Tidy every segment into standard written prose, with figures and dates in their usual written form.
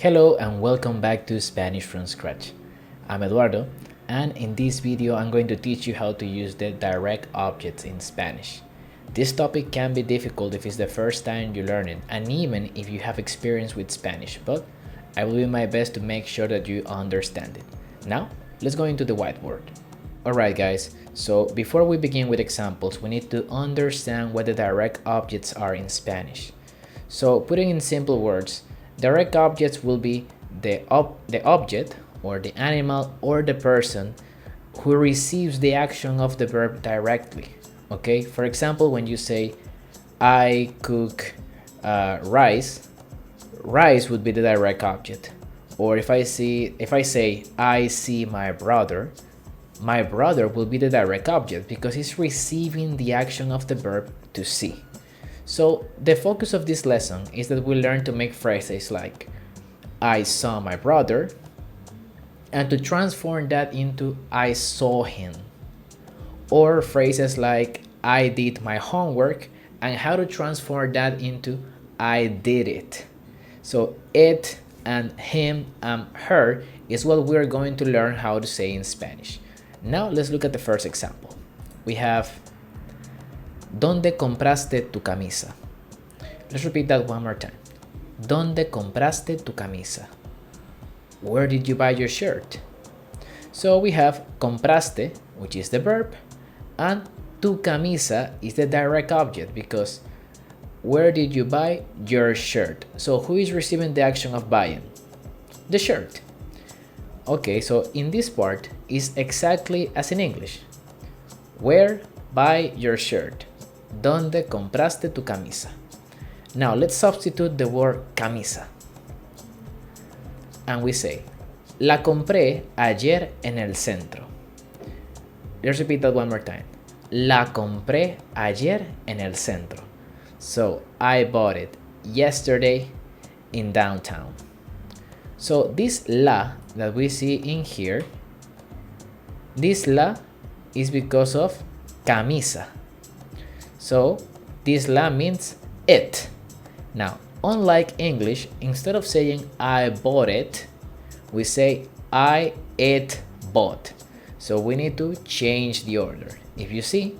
Hello and welcome back to Spanish from Scratch. I'm Eduardo, and in this video I'm going to teach you how to use the direct objects in Spanish. This topic can be difficult if it's the first time you learn it, and even if you have experience with Spanish, but I will do my best to make sure that you understand it. Now, let's go into the whiteboard. Alright guys, so before we begin with examples, we need to understand what the direct objects are in Spanish. So putting in simple words, direct objects will be the object or the animal or the person who receives the action of the verb directly. Okay, for example, when you say I cook rice, rice would be the direct object. Or if I say I see my brother will be the direct object because he's receiving the action of the verb to see. So the focus of this lesson is that we learn to make phrases like I saw my brother and to transform that into I saw him, or phrases like I did my homework and how to transform that into I did it. So it and him and her is what we're going to learn how to say in Spanish. Now let's look at the first example. We have ¿Dónde compraste tu camisa? Let's repeat that one more time. ¿Dónde compraste tu camisa? Where did you buy your shirt? So we have compraste, which is the verb, and tu camisa is the direct object because where did you buy your shirt? So who is receiving the action of buying? The shirt. Okay, so in this part is exactly as in English. Where buy your shirt? ¿Dónde compraste tu camisa? Now let's substitute the word camisa. And we say, la compré ayer en el centro. Let's repeat that one more time. La compré ayer en el centro. So I bought it yesterday in downtown. So this la that we see in here, this la is because of camisa. So this la means it. Now, unlike English, instead of saying I bought it, we say I it bought. So we need to change the order. If you see,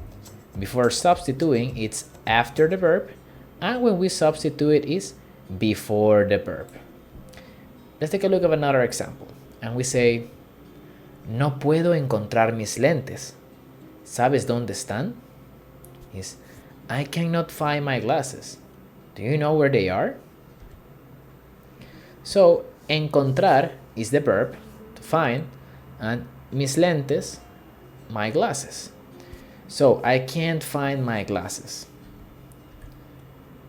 before substituting, it's after the verb, and when we substitute it is before the verb. Let's take a look at another example. And we say, no puedo encontrar mis lentes. ¿Sabes dónde están? Is I cannot find my glasses. Do you know where they are? So, encontrar is the verb to find, and mis lentes, my glasses. So, I can't find my glasses.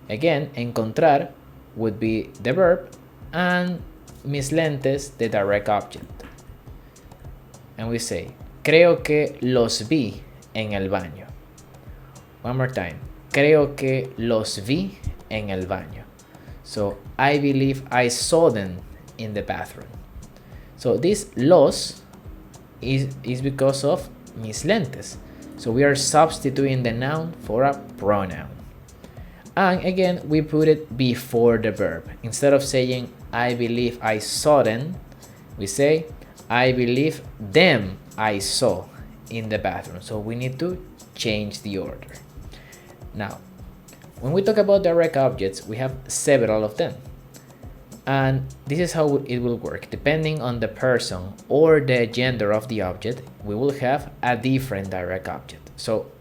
Again, encontrar would be the verb, and mis lentes, the direct object. And we say, creo que los vi en el baño. One more time. Creo que los vi en el baño. So I believe I saw them in the bathroom. So this los is because of mis lentes. So we are substituting the noun for a pronoun. And again, we put it before the verb. Instead of saying I believe I saw them, we say I believe them I saw in the bathroom. So we need to change the order. Now, when we talk about direct objects, we have several of them. And this is how it will work. Depending on the person or the gender of the object, we will have a different direct object. So,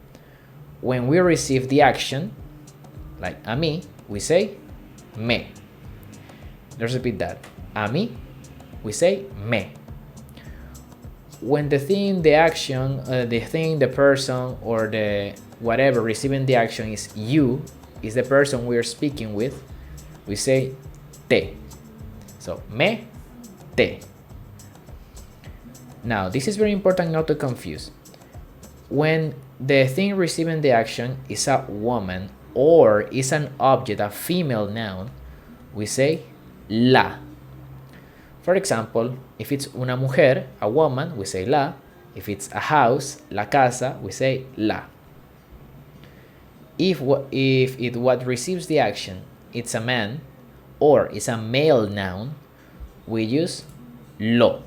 when we receive the action, like a mí, we say me. Let's repeat that. A mí, we say me. When the thing, the action, the person, or the whatever receiving the action is you, is the person we are speaking with, we say te. So, me, te. Now, this is very important not to confuse. When the thing receiving the action is a woman or is an object, a female noun, we say la. For example, if it's una mujer, a woman, we say la. If it's a house, la casa, we say la. If it what receives the action, it's a man or it's a male noun, we use lo.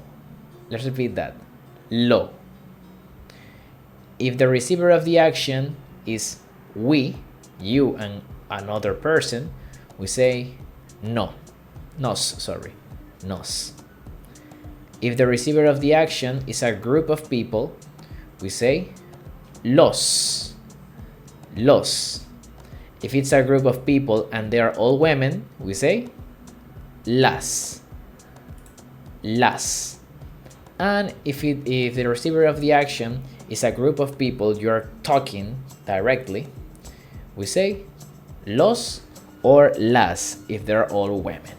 Let's repeat that. Lo. If the receiver of the action is we, you and another person, we say no. Nos. If the receiver of the action is a group of people, we say los. If it's a group of people and they are all women, we say las. And if the receiver of the action is a group of people you're talking directly, we say los or las if they're all women.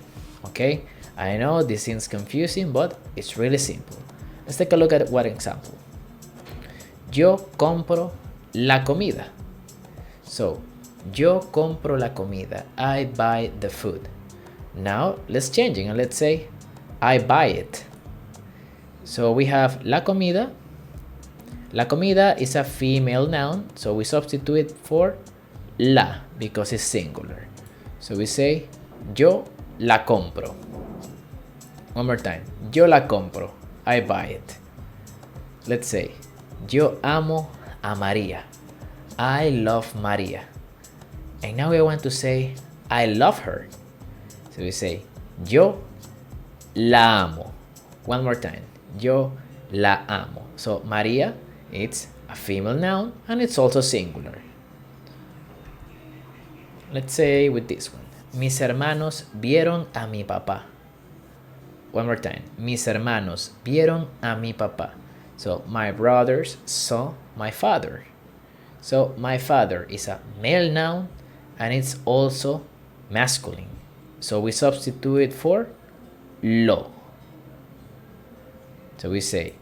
Okay, I know this seems confusing, but it's really simple. Let's take a look at one example. Yo compro la comida. So, yo compro la comida. I buy the food. Now, let's change it and let's say I buy it. So we have la comida. La comida is a female noun, so we substitute for la because it's singular. So we say yo la compro. One more time. Yo la compro. I buy it. Let's say yo amo a María. I love María. And now we want to say I love her. So we say yo la amo. One more time. Yo la amo. So María, it's a female noun and it's also singular. Let's say with this one. Mis hermanos vieron a mi papá. One more time. Mis hermanos vieron a mi papá. So my brothers saw my father. So my father is a male noun and it's also masculine. So we substitute it for lo. So we say,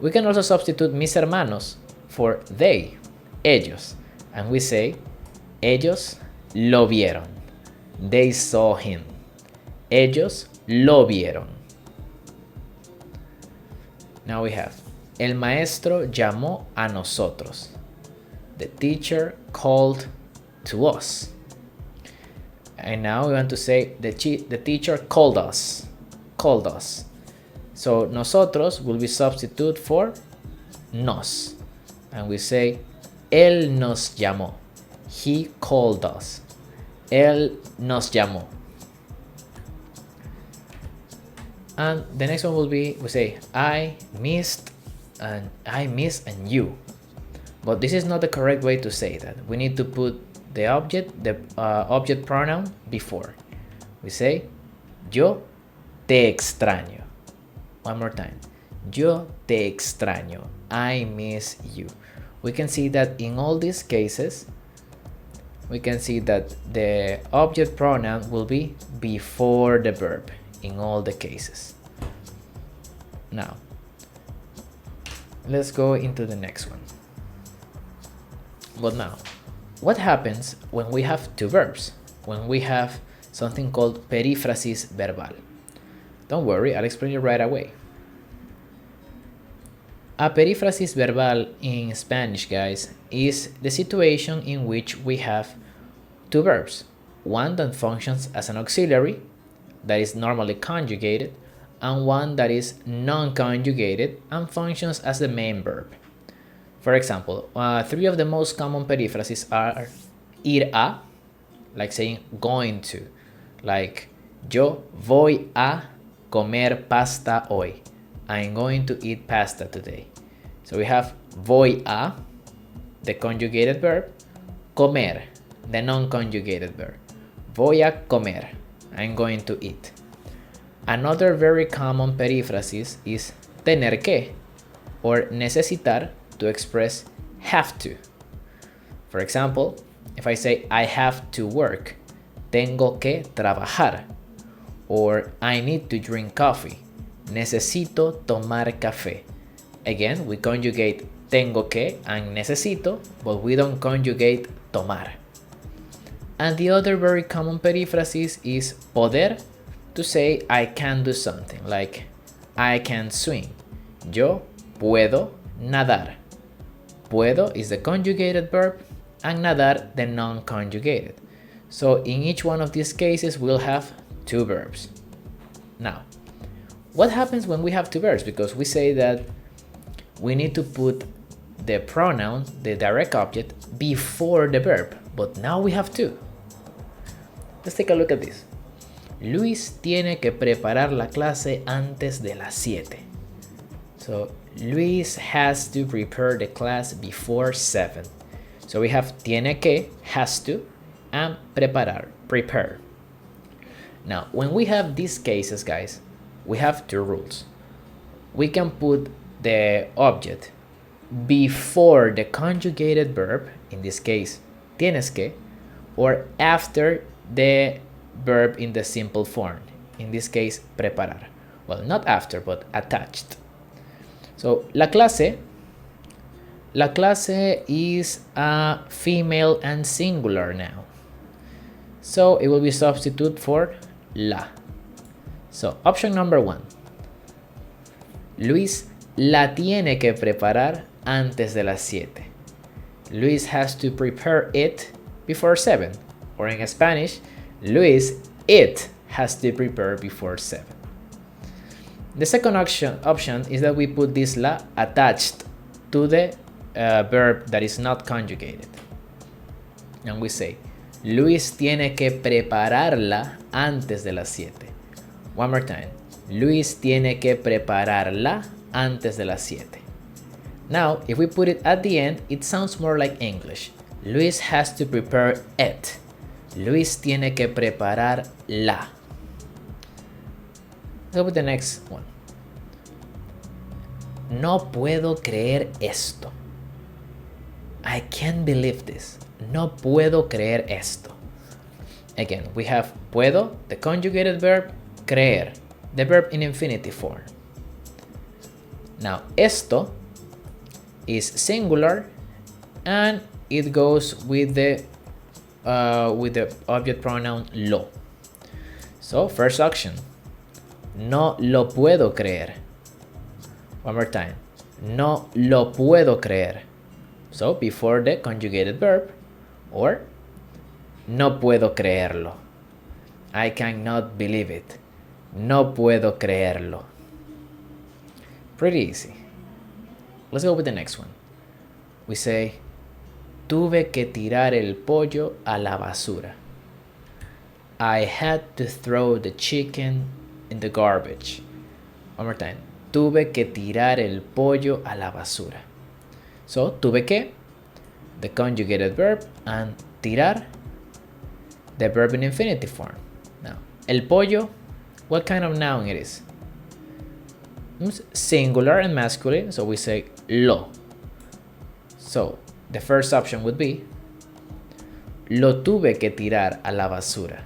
we can also substitute mis hermanos for they, ellos. And we say, ellos lo vieron. They saw him. Ellos lo vieron. Now we have, el maestro llamó a nosotros. The teacher called to us. And now we want to say the teacher called us. So nosotros will be substitute for nos. And we say, él nos llamó. He called us. Él nos llamó. And the next one will be, we say, I miss and you. But this is not the correct way to say that. We need to put the object pronoun before. We say, yo te extraño. One more time. Yo te extraño. I miss you. We can see that in all these cases, we can see that the object pronoun will be before the verb in all the cases. Now, let's go into the next one. But now, what happens when we have two verbs? When we have something called perífrasis verbal. Don't worry, I'll explain it right away. A perífrasis verbal in Spanish, guys, is the situation in which we have two verbs. One that functions as an auxiliary, that is normally conjugated, and one that is non-conjugated and functions as the main verb. For example, three of the most common períphrasis are ir a, like saying going to, like yo voy a comer pasta hoy. I'm going to eat pasta today. So we have voy a, the conjugated verb, comer, the non-conjugated verb. Voy a comer, I'm going to eat. Another very common períphrasis is tener que, or necesitar, to express have to. For example, if I say I have to work, tengo que trabajar. Or I need to drink coffee, necesito tomar café. Again, we conjugate tengo que and necesito, but we don't conjugate tomar. And the other very common períphrasis is poder, to say I can do something, like I can swim. Yo puedo nadar. Puedo is the conjugated verb and nadar the non-conjugated. So in each one of these cases we'll have two verbs. Now, what happens when we have two verbs? Because we say that we need to put the pronoun, the direct object, before the verb, but now we have two. Let's take a look at this. Luis tiene que preparar la clase antes de las 7. So Luis has to prepare the class before 7. So we have tiene que, has to, and preparar, prepare. Now, when we have these cases, guys, we have two rules. We can put the object before the conjugated verb, in this case, tienes que, or after the verb in the simple form, in this case, preparar. Well, not after, but attached. So, la clase is a female and singular now. So, it will be substitute for la. So, option number 1. Luis la tiene que preparar antes de las 7. Luis has to prepare it before 7. Or in Spanish, Luis, it has to prepare before 7. The second option is that we put this la attached to the verb that is not conjugated. And we say, Luis tiene que prepararla antes de las 7. One more time. Luis tiene que prepararla antes de las 7. Now, if we put it at the end, it sounds more like English. Luis has to prepare it. Luis tiene que preparar la. Let's go with the next one. No puedo creer esto. I can't believe this. No puedo creer esto. Again, we have puedo, the conjugated verb, creer, the verb in infinitive form. Now, esto is singular and it goes with the object pronoun lo. So, first option. No lo puedo creer. One more time. No lo puedo creer. So, before the conjugated verb, or no puedo creerlo. I cannot believe it. No puedo creerlo. Pretty easy. Let's go with the next one. We say, tuve que tirar el pollo a la basura. I had to throw the chicken in the garbage. One more time. Tuve que tirar el pollo a la basura. So, tuve que, the conjugated verb, and tirar, the verb in infinitive form. Now, el pollo, what kind of noun it is? It's singular and masculine, so we say lo. So, the first option would be, lo tuve que tirar a la basura.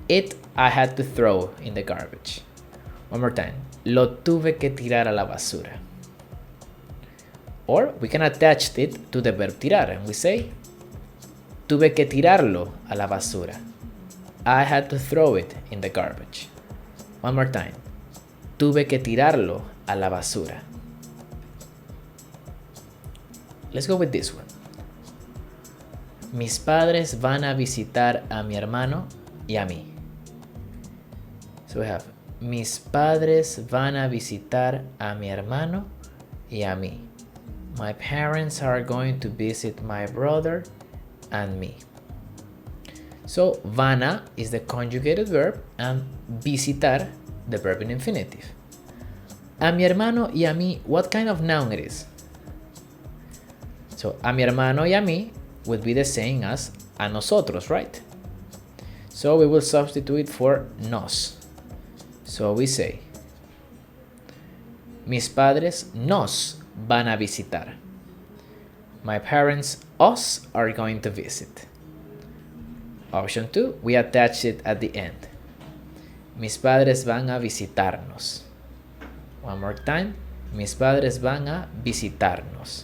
It I had to throw in the garbage. One more time. Lo tuve que tirar a la basura. Or we can attach it to the verb tirar and we say, tuve que tirarlo a la basura. I had to throw it in the garbage. One more time. Tuve que tirarlo a la basura. Let's go with this one. Mis padres van a visitar a mi hermano y a mí. So we have, mis padres van a visitar a mi hermano y a mí. My parents are going to visit my brother and me. So, van a is the conjugated verb and visitar the verb in infinitive. A mi hermano y a mí, what kind of noun it is? So, a mi hermano y a mí would be the same as a nosotros, right? So, we will substitute for nos. So, we say, mis padres nos van a visitar. My parents, us, are going to visit. Option 2, we attach it at the end. Mis padres van a visitarnos. One more time. Mis padres van a visitarnos.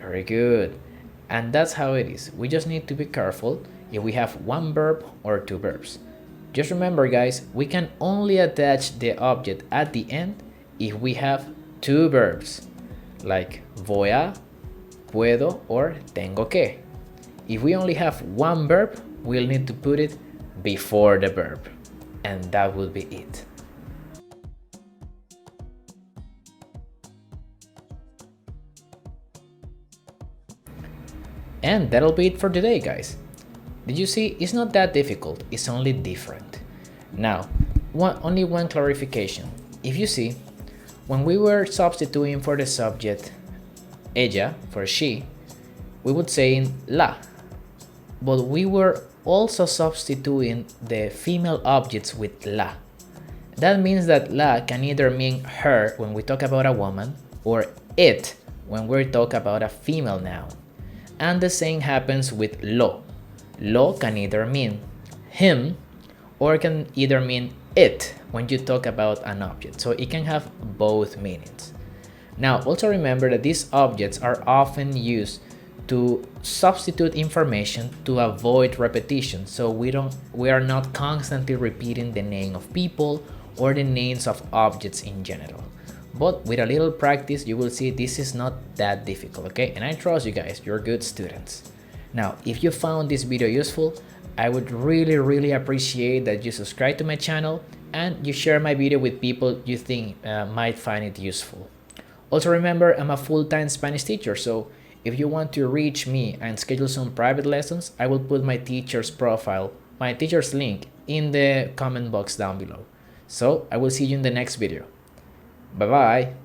Very good. And that's how it is. We just need to be careful if we have one verb or two verbs. Just remember, guys, we can only attach the object at the end if we have two verbs, like voy a, puedo, or tengo que. If we only have one verb, we'll need to put it before the verb, and that will be it. And that'll be it for today, guys. Did you see? It's not that difficult, it's only different. Now, only one clarification. If you see, when we were substituting for the subject ella for she, we would say in la, but we were also substituting the female objects with la. That means that la can either mean her when we talk about a woman or it when we talk about a female noun. And the same happens with lo. Lo can either mean him or can either mean it when you talk about an object. So it can have both meanings. Now also remember that these objects are often used to substitute information to avoid repetition. So we are not constantly repeating the name of people or the names of objects in general. But with a little practice, you will see this is not that difficult, okay? And I trust you guys, you're good students. Now, if you found this video useful, I would really appreciate that you subscribe to my channel and you share my video with people you think might find it useful. Also remember, I'm a full-time Spanish teacher, so if you want to reach me and schedule some private lessons, I will put my teacher's profile, my teacher's link in the comment box down below. So I will see you in the next video. Bye bye.